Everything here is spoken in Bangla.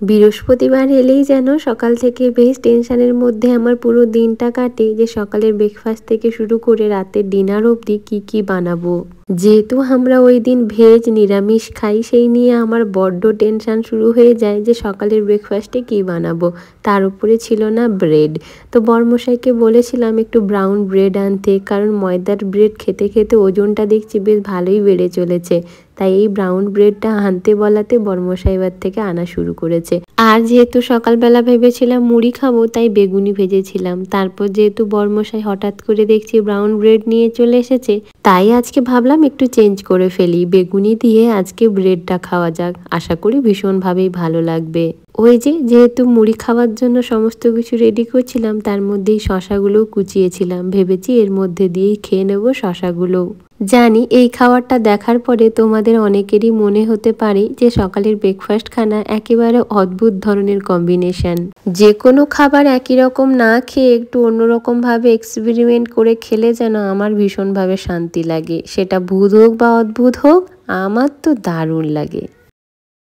বৃহস্পতিবার এলেই যেন সকাল থেকে বেশ টেনশনের মধ্যে আমার পুরো দিনটা কাটে যে সকালের ব্রেকফাস্ট থেকে শুরু করে রাতের ডিনার অবধি কি কি বানাবো। যেহেতু আমরা ওই দিন ভেজ নিরামিষ খাই, সেই নিয়ে আমার বড্ড টেনশন শুরু হয়ে যায় যে সকালের ব্রেকফাস্টে কি বানাবো। তার উপরে ছিল না ব্রেড, তো বরমশাইকে বলেছিলাম একটু ব্রাউন ব্রেড আনতে, কারণ ময়দার ব্রেড খেতে খেতে ওজনটা দেখছি বেশ ভালোই বেড়ে চলেছে। তাই এই ব্রাউন ব্রেডটা আনতে বলাতে বরমশাই এবার থেকে আনা শুরু করেছে। আর যেহেতু সকালবেলা ভেবেছিলাম মুড়ি খাবো, তাই বেগুনি ভেজেছিলাম। তারপর যেহেতু বরমশাই হঠাৎ করে দেখছি ব্রাউন ব্রেড নিয়ে চলে এসেছে, তাই আজকে ভাবলাম একটু চেঞ্জ করে ফেলি, বেগুনি দিয়ে আজকে ব্রেডটা খাওয়া যাক, আশা করি ভীষণভাবেই ভালো লাগবে। ওই যেহেতু মুড়ি খাওয়ার জন্য সমস্ত কিছু রেডি করছিলাম, তার মধ্যেই শশাগুলোও কুচিয়েছিলাম, ভেবেছি এর মধ্যে দিয়েই খেয়ে নেবো শশাগুলো। জানি এই খাবারটা দেখার পরে তোমাদের অনেকেরই মনে হতে পারে যে সকালের ব্রেকফাস্ট খানা একেবারে অদ্ভুত ধরনের কম্বিনেশন। যে কোনো খাবার একই রকম না খেয়ে একটু অন্যরকম ভাবে এক্সপেরিমেন্ট করে খেলে যেন আমার ভীষণভাবে শান্তি লাগে, সেটা ভূত হোক বা অদ্ভুত হোক, আমার তো দারুণ লাগে।